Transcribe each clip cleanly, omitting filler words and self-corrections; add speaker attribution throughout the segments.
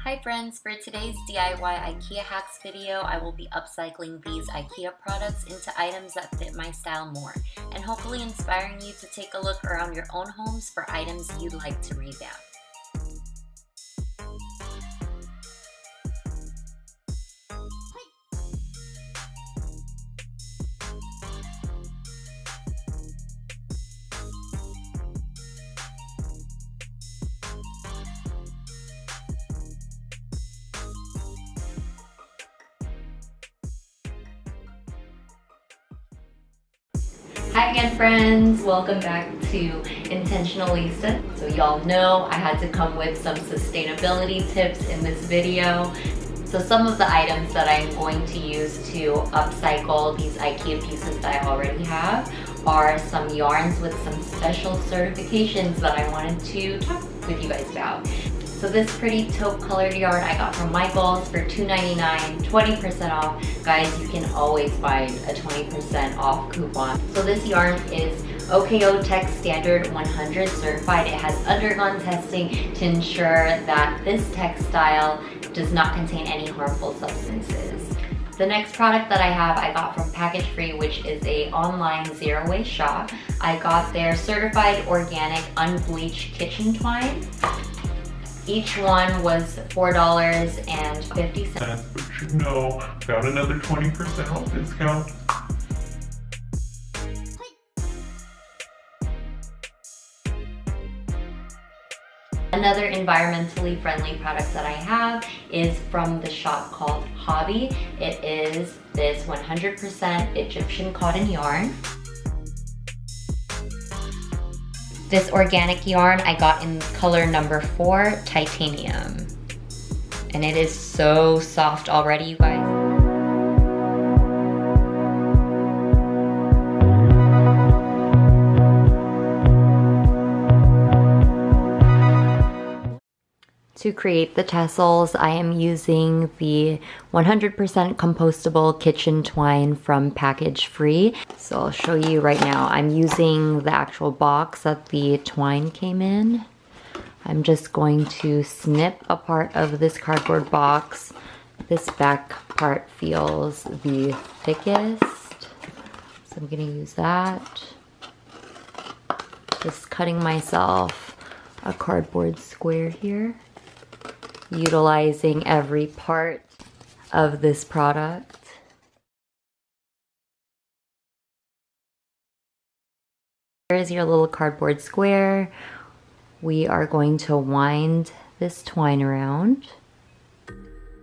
Speaker 1: Hi friends, for today's DIY Ikea Hacks video, I will be upcycling these Ikea products into items that fit my style more, and hopefully inspiring you to take a look around your own homes for items you'd like to revamp. Hi again friends, welcome back to Intentionalista. So y'all know I had to come with some sustainability tips in this video. So some of the items that I'm going to use to upcycle these Ikea pieces that I already have are some yarns with some special certifications that I wanted to talk with you guys about. So this pretty taupe colored yarn I got from Michael's for $2.99, 20% off. Guys, you can always find a 20% off coupon. So this yarn is OKO Tech Standard 100 certified. It has undergone testing to ensure that this textile does not contain any harmful substances. The next product that I have, I got from Package Free, which is a online zero waste shop. I got their certified organic unbleached kitchen twine. Each one was $4.50.
Speaker 2: But you know, got another 20% off discount.
Speaker 1: Another environmentally friendly product that I have is from the shop called Hobby. It is this 100% Egyptian cotton yarn. This organic yarn I got in color number 4, titanium. And it is so soft already, you guys. To create the tassels, I am using the 100% compostable kitchen twine from Package Free. So I'll show you right now. I'm using the actual box that the twine came in. I'm just going to snip a part of this cardboard box. This back part feels the thickest, so I'm gonna use that. Just cutting myself a cardboard square here, utilizing every part of this product. Here's your little cardboard square. We are going to wind this twine around.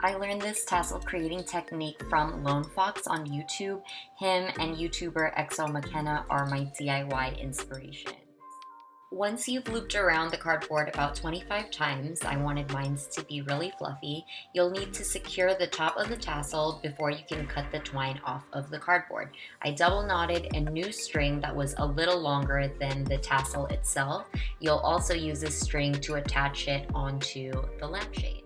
Speaker 1: I learned this tassel creating technique from Lone Fox on YouTube. Him and YouTuber Exo McKenna are my DIY inspiration. Once you've looped around the cardboard about 25 times, I wanted mine to be really fluffy, you'll need to secure the top of the tassel before you can cut the twine off of the cardboard. I double knotted a new string that was a little longer than the tassel itself. You'll also use this string to attach it onto the lampshade.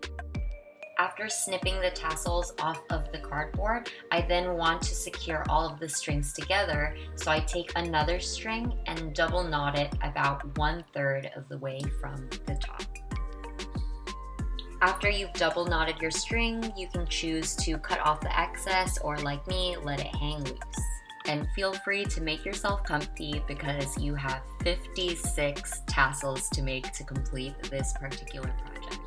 Speaker 1: After snipping the tassels off of the cardboard, I then want to secure all of the strings together, so I take another string and double knot it about 1/3 of the way from the top. After you've double knotted your string, you can choose to cut off the excess or, like me, let it hang loose. And feel free to make yourself comfy because you have 56 tassels to make to complete this particular project.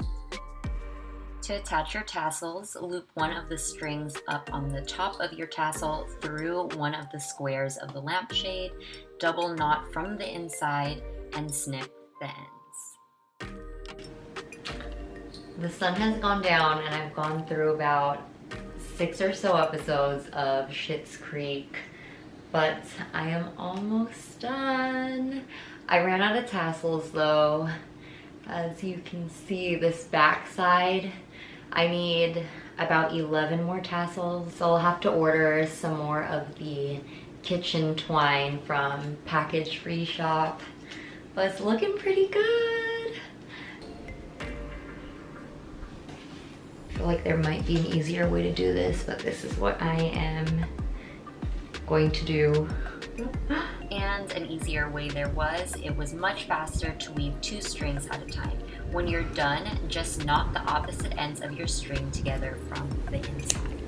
Speaker 1: To attach your tassels, loop one of the strings up on the top of your tassel through one of the squares of the lampshade, double knot from the inside, and snip the ends. The sun has gone down and I've gone through about 6 or so episodes of Schitt's Creek, but I am almost done. I ran out of tassels though. As you can see, this back side, I need about 11 more tassels, so I'll have to order some more of the kitchen twine from Package Free shop, but it's looking pretty good. I feel like there might be an easier way to do this, but this is what I am going to do. And an easier way there was. It was much faster to weave 2 strings at a time. When you're done, just knot the opposite ends of your string together from the inside.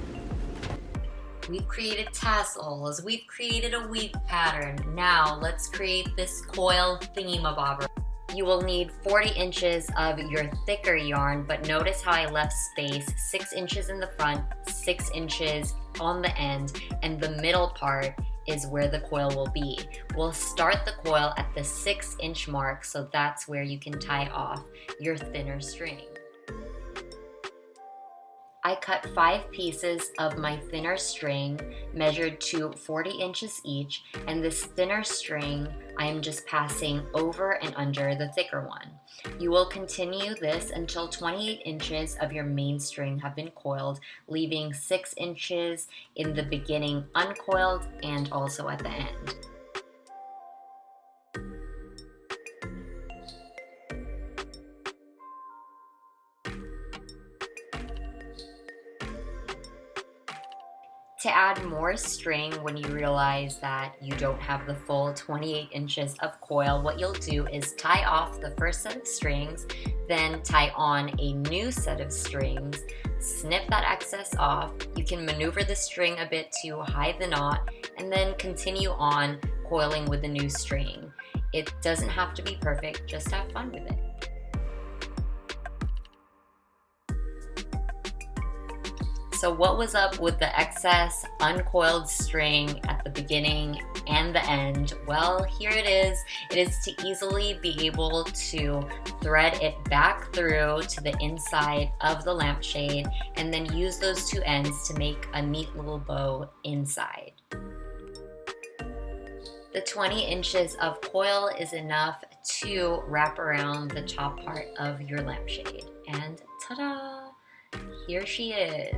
Speaker 1: We've created tassels, we've created a weave pattern. Now let's create this coil thingy-mabobber. You will need 40 inches of your thicker yarn, but notice how I left space 6 inches in the front, 6 inches on the end, and the middle part is where the coil will be. We'll start the coil at the 6-inch mark, so that's where you can tie off your thinner string. I cut 5 pieces of my thinner string, measured to 40 inches each, and this thinner string I am just passing over and under the thicker one. You will continue this until 28 inches of your main string have been coiled, leaving 6 inches in the beginning uncoiled and also at the end. To add more string when you realize that you don't have the full 28 inches of coil, what you'll do is tie off the first set of strings, then tie on a new set of strings, snip that excess off. You can maneuver the string a bit to hide the knot, and then continue on coiling with the new string. It doesn't have to be perfect, just have fun with it. So what was up with the excess uncoiled string at the beginning and the end? Well, here it is. It is to easily be able to thread it back through to the inside of the lampshade and then use those two ends to make a neat little bow inside. The 20 inches of coil is enough to wrap around the top part of your lampshade. And ta-da! Here she is.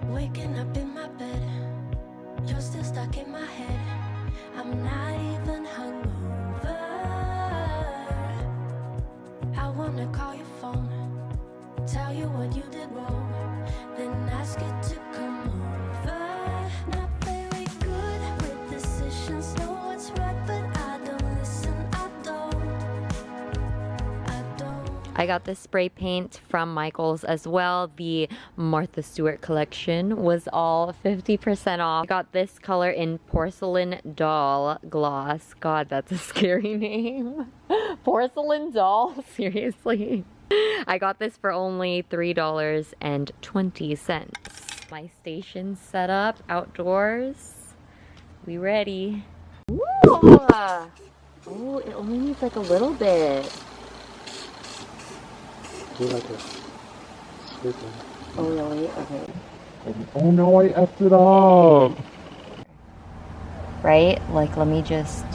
Speaker 3: Waking up in my bed, you're still stuck in my head. I'm not even hungover. I wanna call your phone, tell you what you did wrong, then ask you to come over. Not very good with decisions, know what's right, but I don't listen, I don't.
Speaker 1: I got this spray paint from Michael's as well. The Martha Stewart collection was all 50% off. I got this color in Porcelain Doll Gloss. God, that's a scary name. Porcelain Doll? Seriously? I got this for only $3.20. My station set up outdoors. We ready. Ooh. Oh, it only needs like a little bit.
Speaker 2: Do like a sweeping.
Speaker 1: Oh really? Okay.
Speaker 2: Oh no, I effed it up.
Speaker 1: Right? Like, let me just...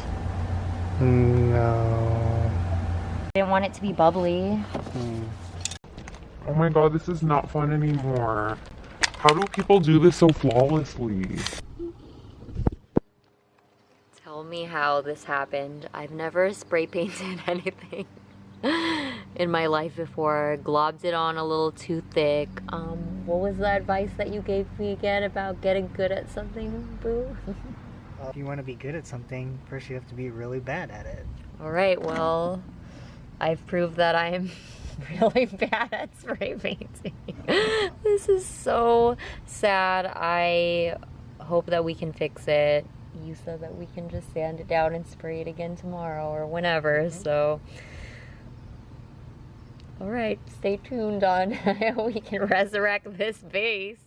Speaker 2: No.
Speaker 1: I didn't want it to be bubbly.
Speaker 2: Oh my god, this is not fun anymore. How do people do this so flawlessly?
Speaker 1: Tell me how this happened. I've never spray painted anything in my life before. Globbed it on a little too thick. What was the advice that you gave me again about getting good at something, Boo?
Speaker 4: Well, if you want to be good at something, first you have to be really bad at it.
Speaker 1: Alright, well, I've proved that I'm really bad at spray painting. This is so sad. I hope that we can fix it. You said that we can just sand it down and spray it again tomorrow or whenever, so... Alright, stay tuned on how we can resurrect this vase.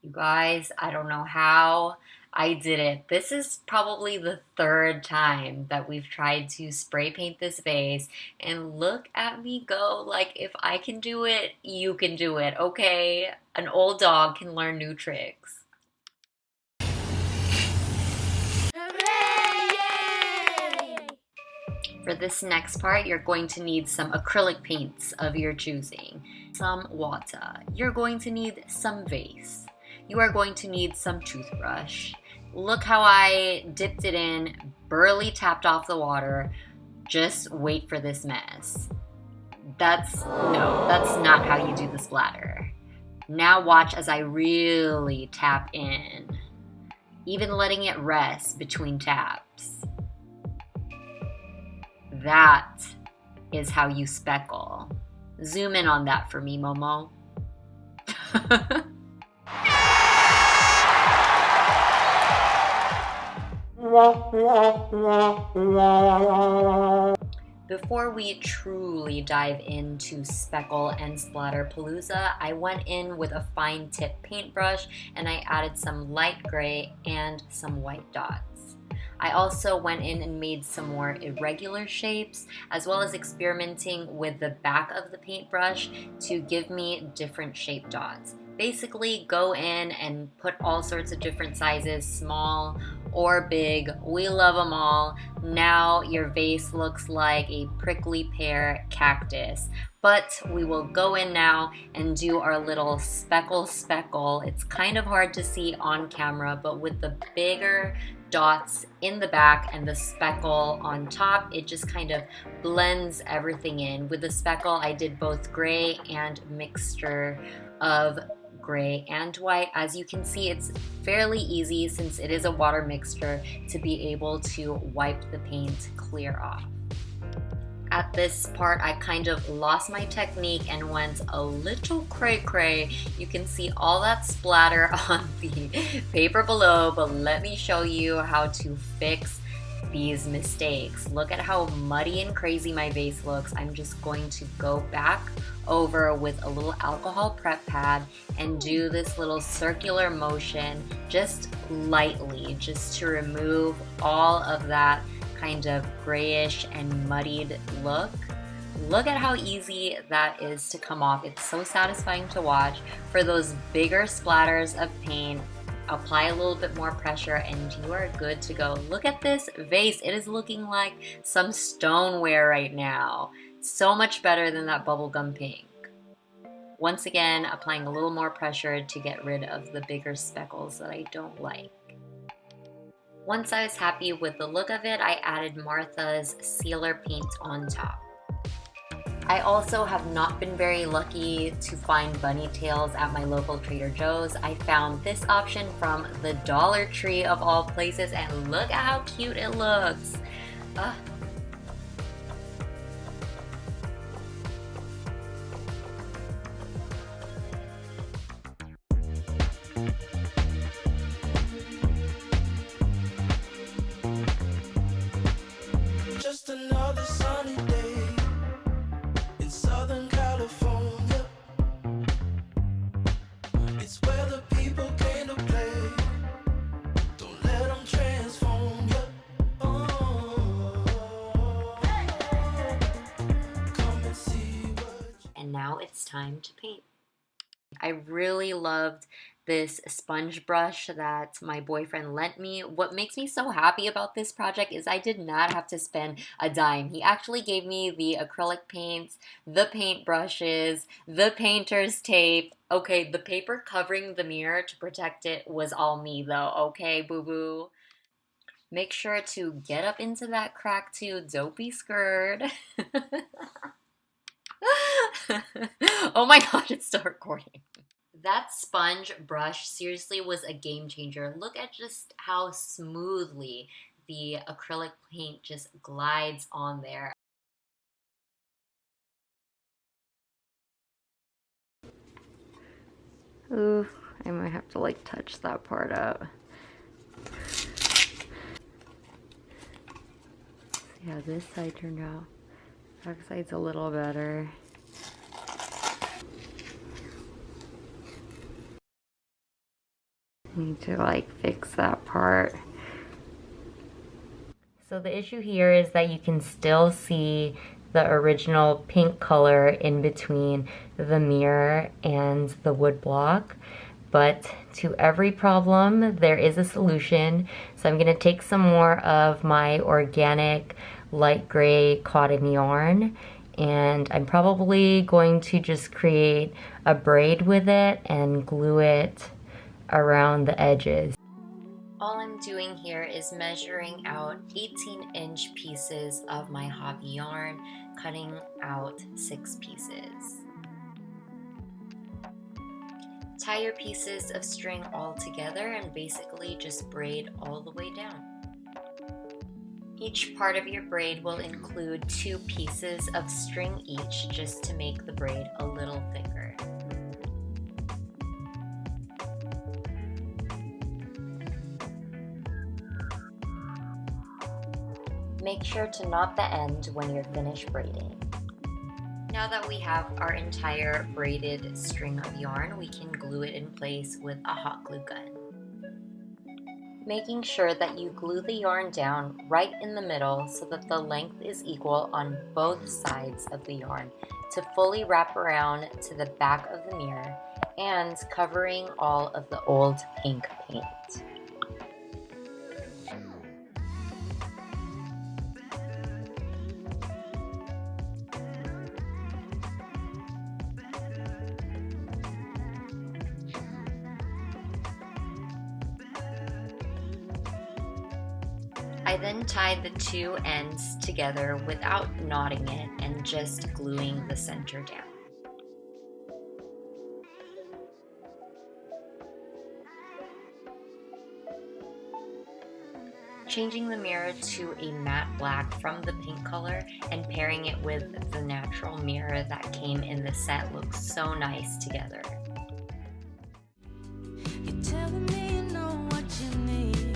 Speaker 1: You guys, I don't know how I did it. This is probably the 3rd time that we've tried to spray paint this vase, and look at me go. Like, if I can do it, you can do it, okay? An old dog can learn new tricks. For this next part, you're going to need some acrylic paints of your choosing, some water. You're going to need some vase. You are going to need some toothbrush. Look how I dipped it in, barely tapped off the water. Just wait for this mess. That's not how you do the splatter. Now watch as I really tap in, even letting it rest between taps. That is how you speckle. Zoom in on that for me, Momo. Before we truly dive into speckle and splatter palooza, I went in with a fine tip paintbrush and I added some light gray and some white dots. I also went in and made some more irregular shapes, as well as experimenting with the back of the paintbrush to give me different shape dots. Basically, go in and put all sorts of different sizes, small or big. We love them all. Now your vase looks like a prickly pear cactus. But we will go in now and do our little speckle. It's kind of hard to see on camera, but with the bigger dots in the back and the speckle on top, it just kind of blends everything in. With the speckle, I did both gray and mixture of gray and white. As you can see, it's fairly easy, since it is a water mixture, to be able to wipe the paint clear off. At this part, I kind of lost my technique and went a little cray-cray. You can see all that splatter on the paper below, but let me show you how to fix these mistakes. Look at how muddy and crazy my vase looks. I'm just going to go back over with a little alcohol prep pad and do this little circular motion just lightly, just to remove all of that kind of grayish and muddied look. Look at how easy that is to come off. It's so satisfying to watch. For those bigger splatters of paint, apply a little bit more pressure and you are good to go. Look at this vase. It is looking like some stoneware right now. So much better than that bubblegum pink. Once again, applying a little more pressure to get rid of the bigger speckles that I don't like. Once I was happy with the look of it, I added Martha's sealer paint on top. I also have not been very lucky to find bunny tails at my local Trader Joe's. I found this option from the Dollar Tree of all places, and look at how cute it looks.
Speaker 3: Just another sunny day in Southern California. It's where the people came to play. Don't let them transform you. Come and see what.
Speaker 1: And now it's time to paint. I really loved this sponge brush that my boyfriend lent me. What makes me so happy about this project is I did not have to spend a dime. He actually gave me the acrylic paints, the paint brushes, the painter's tape. Okay, the paper covering the mirror to protect it was all me though, okay, boo-boo? Make sure to get up into that crack too, don't be scared. Oh my gosh, it's still recording. That sponge brush seriously was a game changer. Look at just how smoothly the acrylic paint just glides on there. Ooh, I might have to like touch that part up. See how this side turned out. Back side's a little better. Need to like fix that part. So the issue here is that you can still see the original pink color in between the mirror and the wood block. But to every problem, there is a solution. So I'm gonna take some more of my organic light gray cotton yarn, and I'm probably going to just create a braid with it and glue it around the edges. All I'm doing here is measuring out 18-inch pieces of my hobby yarn, cutting out 6 pieces. Tie your pieces of string all together and basically just braid all the way down. Each part of your braid will include 2 pieces of string each, just to make the braid a little thicker. Make sure to knot the end when you're finished braiding. Now that we have our entire braided string of yarn, we can glue it in place with a hot glue gun. Making sure that you glue the yarn down right in the middle so that the length is equal on both sides of the yarn to fully wrap around to the back of the mirror and covering all of the old pink paint. I then tied the 2 ends together without knotting it and just gluing the center down. Changing the mirror to a matte black from the pink color and pairing it with the natural mirror that came in the set looks so nice together.
Speaker 3: You're telling me you know what you need,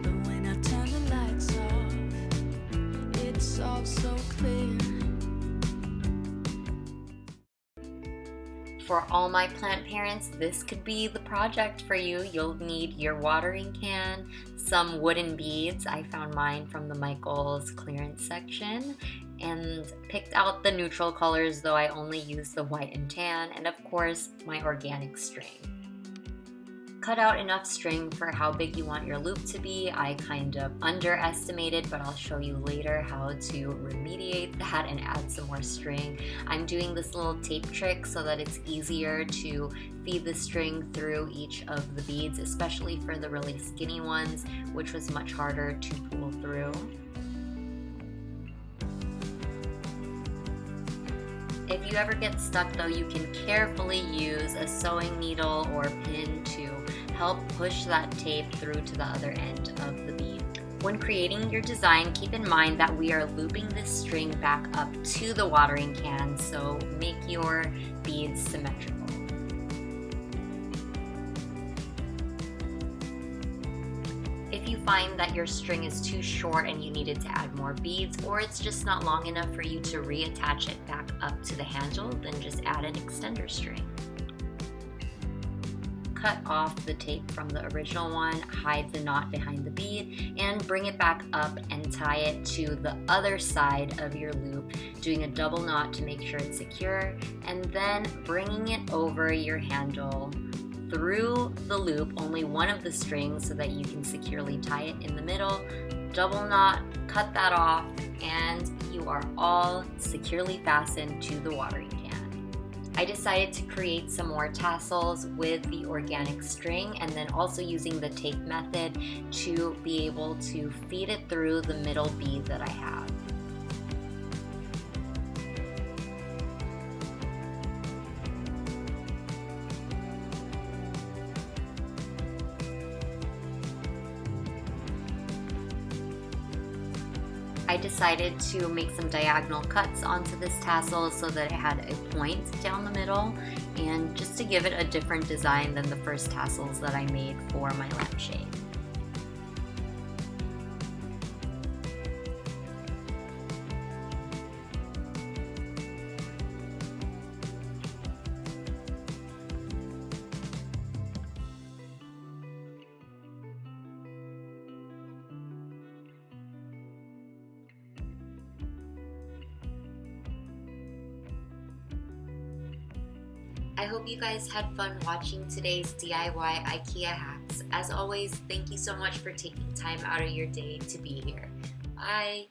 Speaker 3: but when I turn the lights off, it's all so clear.
Speaker 1: For all my plant parents, this could be the project for you. You'll need your watering can, some wooden beads. I found mine from the Michaels clearance section and picked out the neutral colors, though I only used the white and tan, and of course my organic string. Cut out enough string for how big you want your loop to be. I kind of underestimated, but I'll show you later how to remediate that and add some more string. I'm doing this little tape trick so that it's easier to feed the string through each of the beads, especially for the really skinny ones, which was much harder to pull through. If you ever get stuck though, you can carefully use a sewing needle or pin to help push that tape through to the other end of the bead. When creating your design, keep in mind that we are looping this string back up to the watering can, so make your beads symmetrical. If you find that your string is too short and you needed to add more beads, or it's just not long enough for you to reattach it back up to the handle, then just add an extender string. Cut off the tape from the original one, hide the knot behind the bead, and bring it back up and tie it to the other side of your loop, doing a double knot to make sure it's secure, and then bringing it over your handle through the loop, only one of the strings, so that you can securely tie it in the middle, double knot, cut that off, and you are all securely fastened to the watering can. I decided to create some more tassels with the organic string, and then also using the tape method to be able to feed it through the middle bead that I have. I decided to make some diagonal cuts onto this tassel so that it had a point down the middle, and just to give it a different design than the first tassels that I made for my lampshade. I hope you guys had fun watching today's DIY IKEA hacks. As always, thank you so much for taking time out of your day to be here. Bye!